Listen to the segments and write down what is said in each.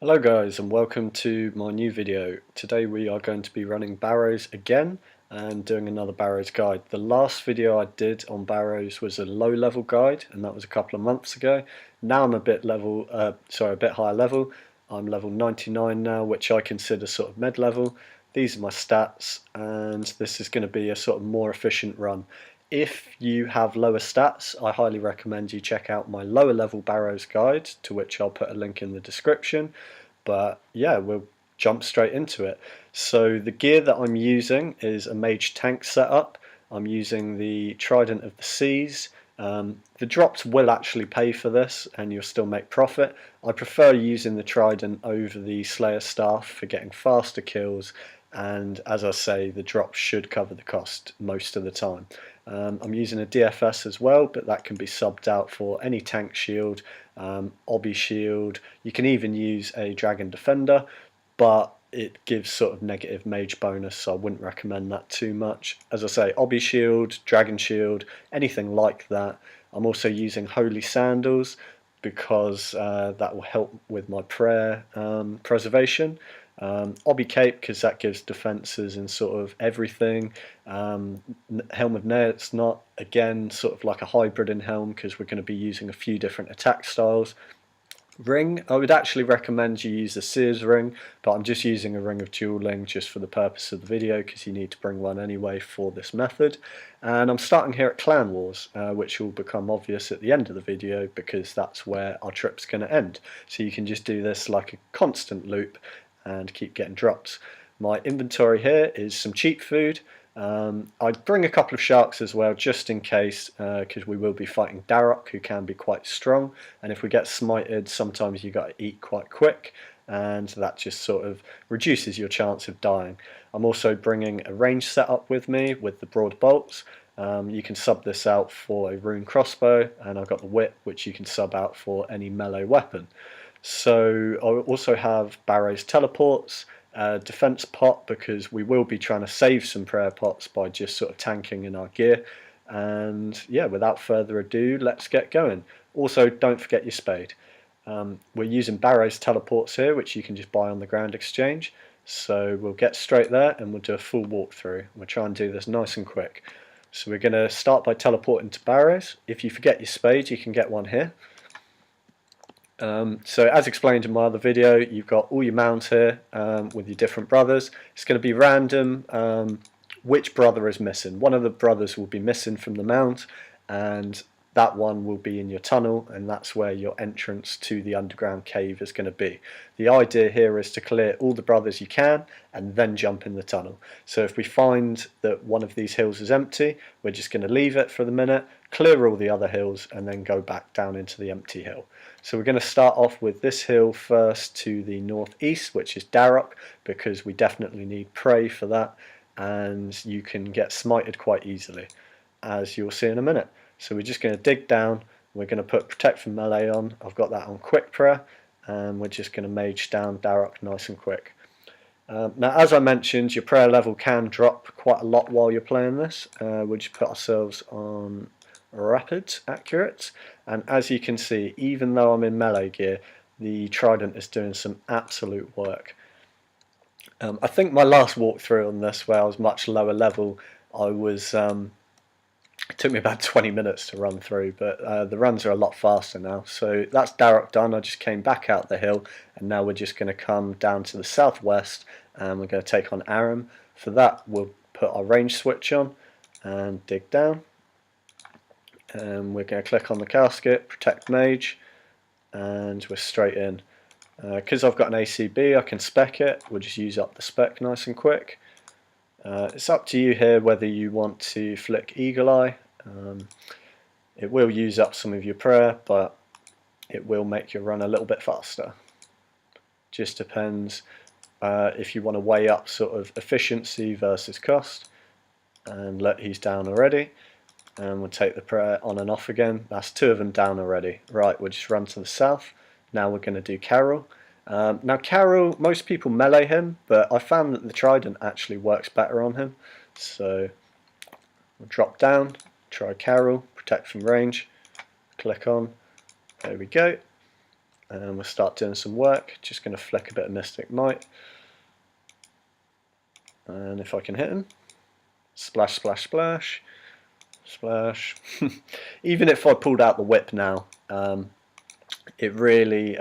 Hello guys and welcome to my new video. Today we are going to be running Barrows again and doing another Barrows guide. The last video I did on Barrows was a low level guide and that was a couple of months ago. Now I'm a bit higher level. I'm level 99 now, which I consider sort of mid level. These are my stats and this is going to be a sort of more efficient run. If you have lower stats, I highly recommend you check out my lower level Barrows guide, to which I'll put a link in the description. But yeah, we'll jump straight into it. So the gear that I'm using is a mage tank setup. I'm using the Trident of the Seas. The drops will actually pay for this and you'll still make profit. I prefer using the Trident over the Slayer Staff for getting faster kills, and as I say, the drops should cover the cost most of the time. I'm using a DFS as well, but that can be subbed out for any tank shield, obby shield. You can even use a Dragon Defender, but it gives sort of negative mage bonus, so I wouldn't recommend that too much. As I say, obby shield, dragon shield, anything like that. I'm also using holy sandals because that will help with my prayer preservation. Obby cape because that gives defences in sort of everything. Helm of Nair's not, again, sort of like a hybrid in helm because we're going to be using a few different attack styles. Ring, I would actually recommend you use the Sears ring, but I'm just using a ring of dueling just for the purpose of the video because you need to bring one anyway for this method. And I'm starting here at Clan Wars, which will become obvious at the end of the video because that's where our trip's going to end. So you can just do this like a constant loop and keep getting drops. My inventory here is some cheap food. I'd bring a couple of sharks as well just in case, because we will be fighting Darroch, who can be quite strong, and if we get smited sometimes you got to eat quite quick and that just sort of reduces your chance of dying. I'm also bringing a range setup with me with the broad bolts. You can sub this out for a rune crossbow, and I've got the whip which you can sub out for any melee weapon. So I also have Barrows teleports, defense pot because we will be trying to save some prayer pots by just sort of tanking in our gear. And yeah, without further ado, let's get going. Also, don't forget your spade. We're using Barrows teleports here, which you can just buy on the Grand Exchange. So we'll get straight there and we'll do a full walkthrough. We'll try and do this nice and quick. So we're going to start by teleporting to Barrows. If you forget your spade, you can get one here. So as explained in my other video, you've got all your mounts here with your different brothers. It's going to be random which brother is missing. One of the brothers will be missing from the mount, and that one will be in your tunnel, and that's where your entrance to the underground cave is going to be. The idea here is to clear all the brothers you can and then jump in the tunnel. So if we find that one of these hills is empty, we're just going to leave it for the minute, clear all the other hills, and then go back down into the empty hill. So we're going to start off with this hill first to the northeast, which is Darroch, because we definitely need prey for that, and you can get smited quite easily, as you'll see in a minute. So we're just going to dig down, we're going to put Protect from Melee on. I've got that on Quick Prayer, and we're just going to mage down Darroch nice and quick. Now, as I mentioned, your prayer level can drop quite a lot while you're playing this. We'll just put ourselves on Rapid Accurate, and as you can see, even though I'm in melee gear, the Trident is doing some absolute work. I think my last walkthrough on this, where I was much lower level, it took me about 20 minutes to run through, but the runs are a lot faster now. So that's Darroch done. I just came back out the hill, and now we're just going to come down to the southwest, and we're going to take on Aram. For that, we'll put our range switch on and dig down. And we're going to click on the casket, Protect Mage, and we're straight in. Because I've got an ACB, I can spec it. We'll just use up the spec nice and quick. It's up to you here whether you want to flick Eagle Eye. It will use up some of your prayer, but it will make your run a little bit faster. Just depends if you want to weigh up sort of efficiency versus cost. And look, he's down already. And we'll take the prayer on and off again. That's two of them down already. Right, we'll just run to the south. Now we're going to do Carol. Now Carol, most people melee him, but I found that the Trident actually works better on him. So we'll drop down, try Carol, Protect from range, click on, there we go. and we'll start doing some work. Just going to flick a bit of Mystic Might, and if I can hit him, splash, splash, splash, splash. Even if I pulled out the whip now, it really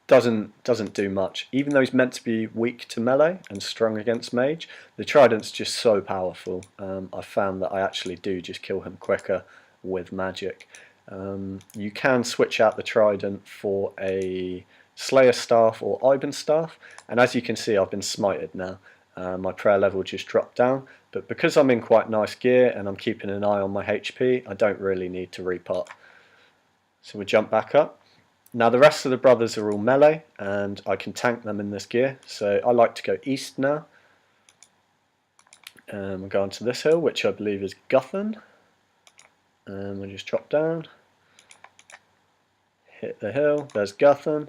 doesn't do much. Even though he's meant to be weak to melee and strong against mage, the trident's just so powerful. I found that I actually do just kill him quicker with magic. You can switch out the trident for a Slayer staff or Iban staff, and as you can see, I've been smited now. My prayer level just dropped down, but because I'm in quite nice gear and I'm keeping an eye on my HP, I don't really need to repot. So we jump back up. Now the rest of the brothers are all melee, and I can tank them in this gear, so I like to go east now. We'll go onto this hill, which I believe is Guthan, and we'll just drop down, hit the hill, there's Guthan,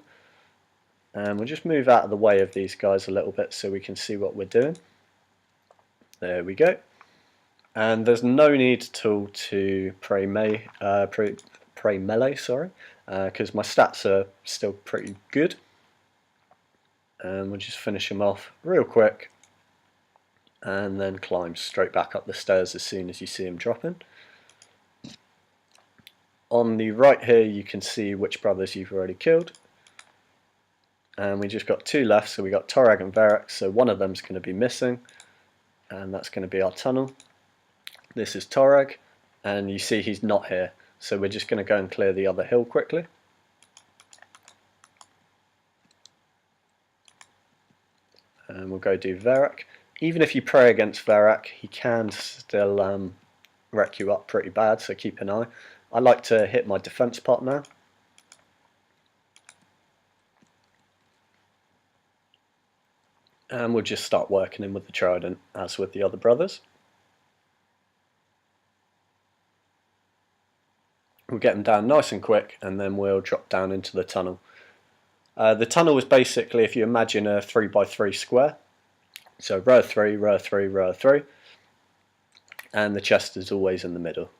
and we'll just move out of the way of these guys a little bit so we can see what we're doing. There we go. And there's no need at all to pray melee, because my stats are still pretty good. And we'll just finish him off real quick, and then climb straight back up the stairs as soon as you see him dropping. On the right here you can see which brothers you've already killed, and we just got two left, so we got Torag and Varrock, so one of them's going to be missing, and that's going to be our tunnel. This is Torag, and you see he's not here, so we're just going to go and clear the other hill quickly. And we'll go do Varrock. Even if you pray against Varrock, he can still wreck you up pretty bad, so keep an eye. I like to hit my defense pot now. And we'll just start working in with the trident, as with the other brothers. We'll get them down nice and quick, and then we'll drop down into the tunnel. The tunnel is basically, if you imagine a 3x3 square, so row 3, row 3, row 3, and the chest is always in the middle.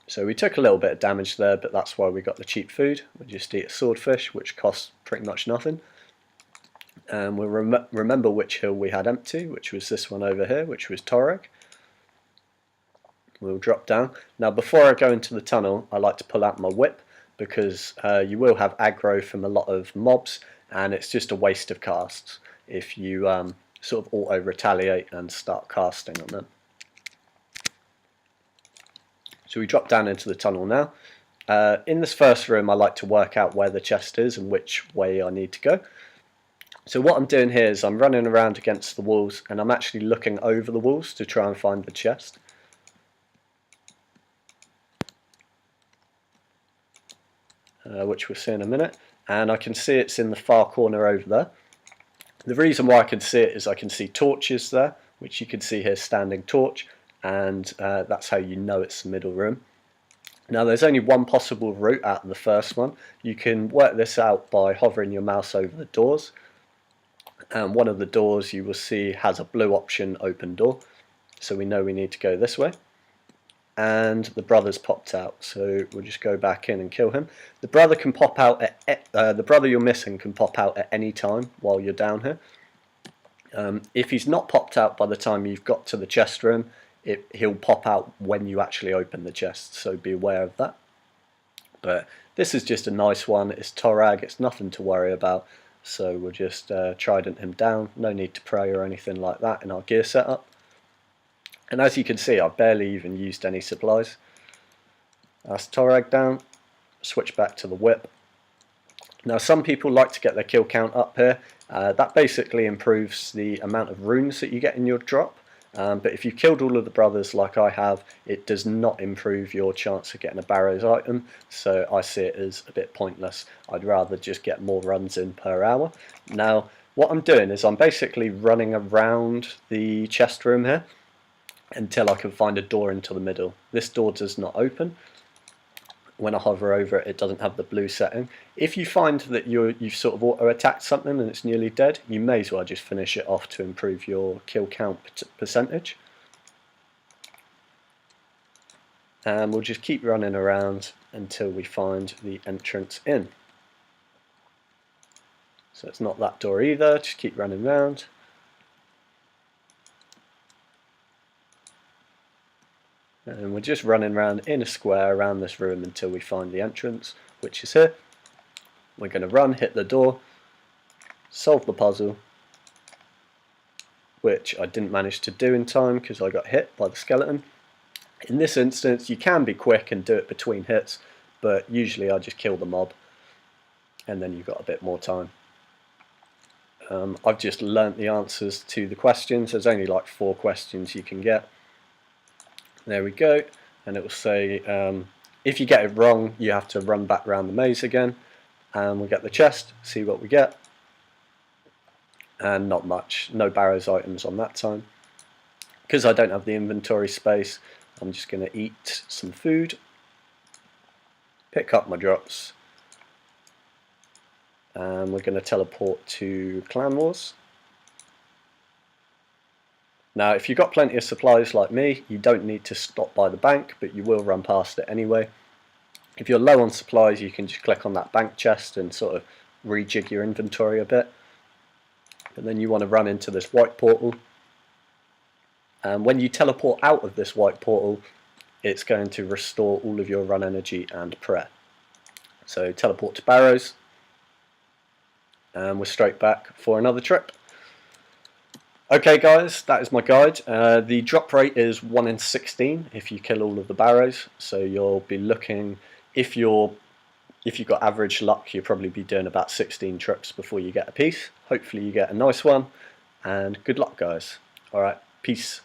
So we took a little bit of damage there, but that's why we got the cheap food. We just eat a swordfish, which costs pretty much nothing. And we'll remember which hill we had empty, which was this one over here, which was Torag. We'll drop down. Now before I go into the tunnel, I like to pull out my whip, because you will have aggro from a lot of mobs, and it's just a waste of casts if you sort of auto-retaliate and start casting on them. So we drop down into the tunnel now. In this first room I like to work out where the chest is and which way I need to go. So what I'm doing here is I'm running around against the walls, and I'm actually looking over the walls to try and find the chest. Which we'll see in a minute, and I can see it's in the far corner over there. The reason why I can see it is I can see torches there, which you can see here, standing torch, and that's how you know it's the middle room. Now there's only one possible route out of the first one. You can work this out by hovering your mouse over the doors, and one of the doors you will see has a blue option, open door, so we know we need to go this way. And the brother's popped out, so we'll just go back in and kill him. The brother can pop out at the brother you're missing can pop out at any time while you're down here. If he's not popped out by the time you've got to the chest room, he'll pop out when you actually open the chest, so be aware of that. But this is just a nice one. It's Torag, it's nothing to worry about, so we'll just trident him down. No need to pray or anything like that in our gear setup. And as you can see, I barely even used any supplies. That's Torag down, switch back to the whip. Now some people like to get their kill count up here. That basically improves the amount of runes that you get in your drop. But if you've killed all of the brothers like I have, it does not improve your chance of getting a Barrows item, so I see it as a bit pointless. I'd rather just get more runs in per hour. Now what I'm doing is I'm basically running around the chest room here until I can find a door into the middle. This door does not open. When I hover over it, it doesn't have the blue setting. If you find that you've sort of auto-attacked something and it's nearly dead, you may as well just finish it off to improve your kill count percentage. And we'll just keep running around until we find the entrance in. So it's not that door either, just keep running round. And we're just running around in a square around this room until we find the entrance, which is here. We're going to run, hit the door, solve the puzzle, which I didn't manage to do in time because I got hit by the skeleton. In this instance you can be quick and do it between hits, but usually I just kill the mob and then you've got a bit more time. I've just learnt the answers to the questions. There's only like 4 questions you can get. There we go, and it will say if you get it wrong you have to run back around the maze again, and we'll get the chest, see what we get, and not much, no Barrows items on that time. Because I don't have the inventory space, I'm just going to eat some food, pick up my drops, and we're going to teleport to Clan Wars. Now if you've got plenty of supplies like me, you don't need to stop by the bank, but you will run past it anyway. If you're low on supplies you can just click on that bank chest and sort of rejig your inventory a bit. And then you want to run into this white portal. And when you teleport out of this white portal, it's going to restore all of your run energy and prayer. So teleport to Barrows, and we're straight back for another trip. Okay guys, that is my guide. The drop rate is 1 in 16 if you kill all of the Barrows, so you'll be looking, if you've got average luck, you'll probably be doing about 16 trips before you get a piece. Hopefully you get a nice one, and good luck guys. Alright, peace.